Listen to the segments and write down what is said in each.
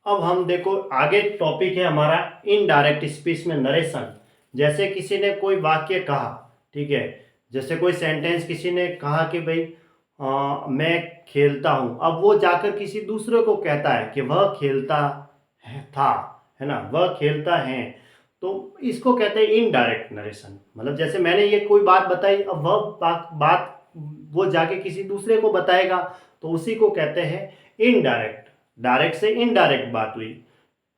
अब हम देखो आगे टॉपिक है हमारा इनडायरेक्ट स्पीच में नरेशन। जैसे किसी ने कोई वाक्य कहा, ठीक है, जैसे कोई सेंटेंस किसी ने कहा कि भाई मैं खेलता हूँ। अब वो जाकर किसी दूसरे को कहता है कि वह खेलता था, है ना, वह खेलता है। तो इसको कहते हैं इनडायरेक्ट नरेशन। मतलब जैसे मैंने ये कोई बात बताई, अब वह बात वो जाके किसी दूसरे को बताएगा, तो उसी को कहते हैं इनडायरेक्ट। डायरेक्ट से इनडायरेक्ट बात हुई,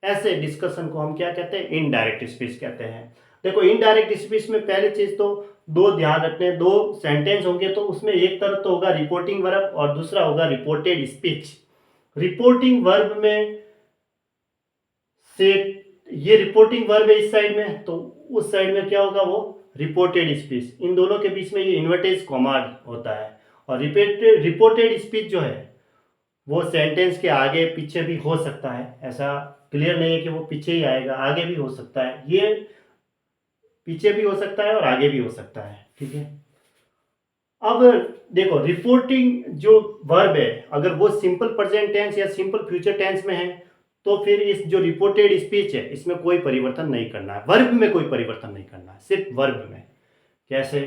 ऐसे डिस्कशन को हम क्या कहते हैं, इनडायरेक्ट स्पीच कहते हैं। देखो इनडायरेक्ट स्पीच में पहली चीज तो दो ध्यान रखते हैं, दो सेंटेंस होंगे तो उसमें एक तरफ तो होगा रिपोर्टिंग वर्ब और दूसरा होगा रिपोर्टेड स्पीच। रिपोर्टिंग वर्ब में से ये रिपोर्टिंग वर्ब है इस साइड में, तो उस साइड में क्या होगा, वो रिपोर्टेड स्पीच। इन दोनों के बीच में ये इन्वर्टेड कॉमा होता है। और रिपोर्टेड स्पीच जो है वो सेंटेंस के आगे पीछे भी हो सकता है, ऐसा क्लियर नहीं है कि वो पीछे ही आएगा, आगे भी हो सकता है, ये पीछे भी हो सकता है और आगे भी हो सकता है, ठीक है। अब देखो रिपोर्टिंग जो वर्ब है, अगर वो सिंपल प्रेजेंट टेंस या सिंपल फ्यूचर टेंस में है, तो फिर इस जो रिपोर्टेड स्पीच है इसमें कोई परिवर्तन नहीं करना है, वर्ब में कोई परिवर्तन नहीं करना है, सिर्फ वर्ब में। कैसे,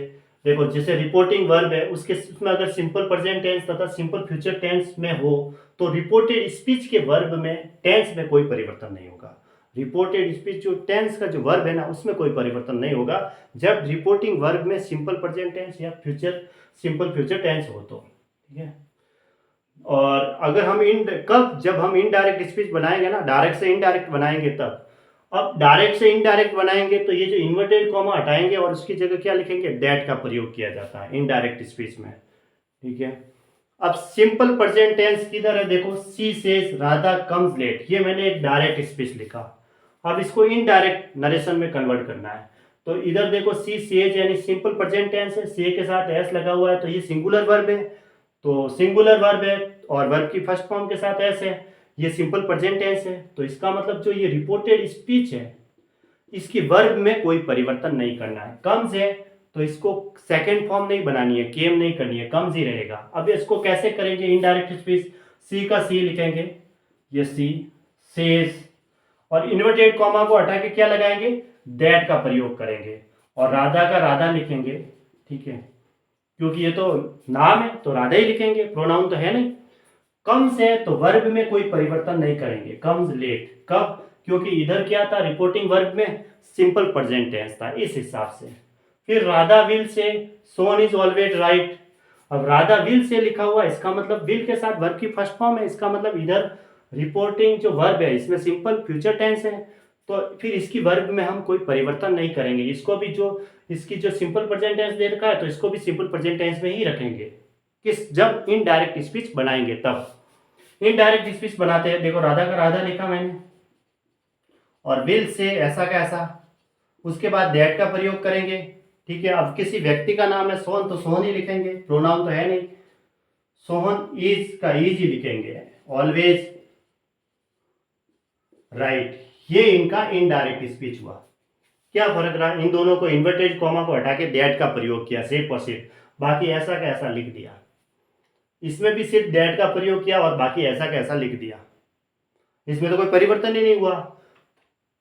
देखो जैसे रिपोर्टिंग वर्ब है उसके उसमें अगर सिंपल प्रेजेंट टेंस तथा सिंपल फ्यूचर टेंस में हो, तो रिपोर्टेड स्पीच के वर्ब में टेंस में कोई परिवर्तन नहीं होगा। रिपोर्टेड स्पीच जो टेंस का जो वर्ब है ना उसमें कोई परिवर्तन नहीं होगा, जब रिपोर्टिंग वर्ब में सिंपल प्रेजेंट टेंस या फ्यूचर सिंपल फ्यूचर टेंस हो तो, ठीक है। और अगर हम इन कब जब हम इनडायरेक्ट स्पीच बनाएंगे ना, डायरेक्ट से इनडायरेक्ट बनाएंगे तब। अब डायरेक्ट से इनडायरेक्ट बनाएंगे तो ये जो इन्वर्टेड कॉमा हटाएंगे और उसकी जगह क्या लिखेंगे, दैट का प्रयोग किया जाता है इनडायरेक्ट स्पीच में, ठीक है। अब सिंपल प्रेजेंट टेंस किधर है, देखो she says Radha comes late, ये मैंने एक डायरेक्ट स्पीच लिखा। अब इसको इनडायरेक्ट नरेशन में कन्वर्ट करना है, तो इधर देखो सी सेज यानी सिंपल प्रेजेंट टेंस है, सी के साथ एस लगा हुआ है तो ये सिंगुलर वर्ब है, तो सिंगुलर वर्ब है और वर्ब की फर्स्ट फॉर्म के साथ एस है, ये सिंपल प्रेजेंट टेंस है। तो इसका मतलब जो ये रिपोर्टेड स्पीच है इसकी वर्ब में कोई परिवर्तन नहीं करना है। कम्स है तो इसको सेकंड फॉर्म नहीं बनानी है, केम नहीं करनी है, कम्स ही रहेगा। अब इसको कैसे करेंगे इनडायरेक्ट स्पीच, सी का सी लिखेंगे, ये सी सेज, और इन्वर्टेड कॉमा को हटा के क्या लगाएंगे, दैट का प्रयोग करेंगे, और राधा का राधा लिखेंगे, ठीक है, क्योंकि ये तो नाम है तो राधा ही लिखेंगे, प्रोनाउन तो है नहीं। कम्स है तो वर्ब में कोई परिवर्तन नहीं करेंगे, कम्स लेट, कब, क्योंकि इधर क्या था रिपोर्टिंग वर्ब में सिंपल प्रेजेंट टेंस था, इस हिसाब से। फिर Radha will say Son is always right. अब राधा विल से लिखा हुआ, इसका मतलब विल के साथ वर्ब की फर्स्ट फॉर्म है, इसका मतलब इधर रिपोर्टिंग जो वर्ब है इसमें सिंपल फ्यूचर टेंस है, तो फिर इसकी वर्ब में हम कोई परिवर्तन नहीं करेंगे, इसको भी जो इसकी जो सिंपल प्रेजेंट टेंस दे रखा है तो इसको भी सिंपल प्रेजेंट टेंस में ही रखेंगे। किस, जब इनडायरेक्ट स्पीच बनाएंगे तब। इनडायरेक्ट स्पीच बनाते हैं, देखो राधा का राधा लिखा मैंने, और विल से ऐसा का ऐसा, उसके बाद दैट का प्रयोग करेंगे, ठीक है। अब किसी व्यक्ति का नाम है सोहन तो सोहन ही लिखेंगे, प्रोनाउन तो है नहीं, सोहन इज का इज ही लिखेंगे, ऑलवेज राइट। ये इनका इनडायरेक्ट स्पीच हुआ। क्या फर्क रहा, इन दोनों को इन्वर्टेड कॉमा को हटा के दैट का प्रयोग किया, सिर्फ और सिर्फ, बाकी ऐसा का ऐसा लिख दिया। इसमें भी सिर्फ दैट का प्रयोग किया और बाकी ऐसा का ऐसा लिख दिया, इसमें तो कोई परिवर्तन ही नहीं हुआ।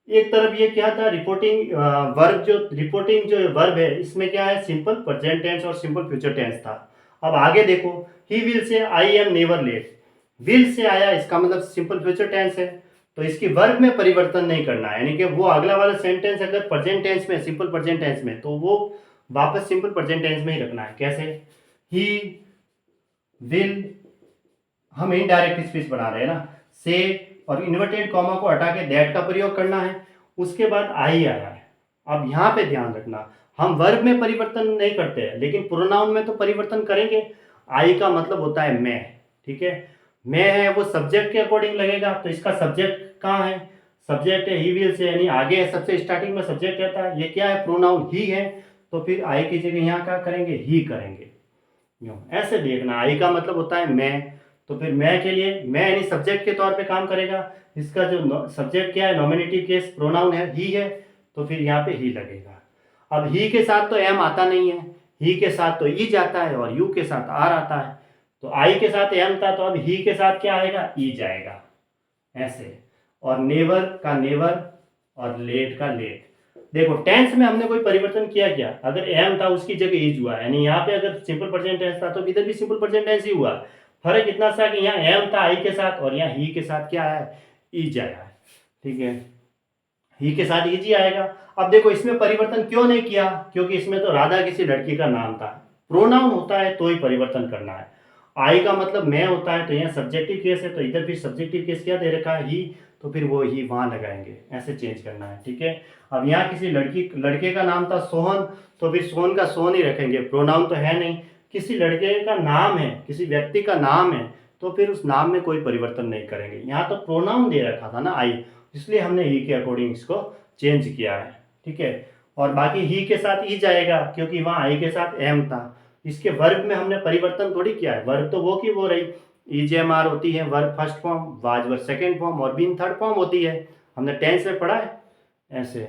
एक तरफ ये क्या था, रिपोर्टिंग जो वर्ब है इसमें क्या है, सिंपल प्रेजेंट टेंस और सिंपल फ्यूचर टेंस था। अब आगे देखो, he will say I am never late, will say आया इसका मतलब सिंपल फ्यूचर टेंस है, तो इसकी वर्ब में परिवर्तन नहीं करना है, यानी कि वो अगला वाला सेंटेंस अगर प्रेजेंट टेंस में, सिंपल प्रेजेंट टेंस में, तो वो वापस सिंपल प्रेजेंट टेंस में ही रखना है। कैसे, ही विल, हम इनडायरेक्ट स्पीच बना रहे हैं ना, से और इन्वर्टेड कॉमा को हटा के दैट का प्रयोग करना है। उसके बाद आई आया है। अब यहाँ पे ध्यान रखना, हम वर्ब में परिवर्तन नहीं करते हैं लेकिन प्रोनाउन में तो परिवर्तन करेंगे। आई का मतलब होता है मैं, ठीक है, मैं है वो सब्जेक्ट के अकॉर्डिंग लगेगा, तो इसका सब्जेक्ट कहाँ है, सब्जेक्ट है ही विल से, यानी आगे है, सबसे स्टार्टिंग में सब्जेक्ट रहता है, ये क्या है, प्रोनाउन ही है, तो फिर आई की जगह यहाँ क्या करेंगे, ही करेंगे। ऐसे देखना, आई का मतलब होता है मैं, तो फिर मैं के लिए मैं यानी सब्जेक्ट के तौर पे काम करेगा, इसका जो सब्जेक्ट क्या है, नॉमिनेटिव केस प्रोनाउन है, ही है, तो फिर यहाँ पे ही लगेगा। अब ही के साथ तो एम आता नहीं है, ही के साथ तो ई जाता है और यू के साथ आर आता है, तो आई के साथ एम था तो अब ही के साथ क्या आएगा, ई जाएगा, ऐसे। और नेवर का नेवर और लेट का लेट। देखो टेंस में हमने कोई परिवर्तन किया क्या? अगर एम था उसकी जगह इज हुआ, यानी यहाँ पे अगर सिंपल प्रेजेंट टेंस था तो इधर भी सिंपल प्रेजेंट टेंस ही हुआ। फर्क इतना सा कि यहाँ एम था आई के साथ और यहाँ ही के साथ क्या आया है? इज आया है। ठीक है, ही के साथ इज ही आएगा। अब देखो इसमें परिवर्तन क्यों नहीं किया? क्योंकि इसमें तो राधा किसी लड़की का नाम था। प्रोनाउन होता है तो ही परिवर्तन करना है। आई का मतलब मैं होता है तो यहाँ सब्जेक्टिव केस है, तो इधर फिर सब्जेक्टिव केस क्या दे रखा है? ही, तो फिर वो ही वहां लगाएंगे, ऐसे चेंज करना है। ठीक है, अब यहाँ किसी लड़के का नाम था सोहन, तो फिर सोहन का सोहन ही रखेंगे, प्रोनाउन तो है नहीं। किसी लड़के का नाम है, किसी व्यक्ति का नाम है, तो फिर उस नाम में कोई परिवर्तन नहीं करेंगे। यहाँ तो प्रोनाउन दे रखा था ना आई, इसलिए हमने ही के अकॉर्डिंग इसको चेंज किया है। ठीक है, और बाकी ही के साथ ही जाएगा क्योंकि वहाँ आई के साथ एम था। इसके वर्ब में हमने परिवर्तन थोड़ी किया है, वर्ब तो वो की वो रही। ईजेएमआर होती है verb first form, was verb second form और बीन थर्ड फॉर्म होती है। हमने टेंस में पढ़ा है ऐसे।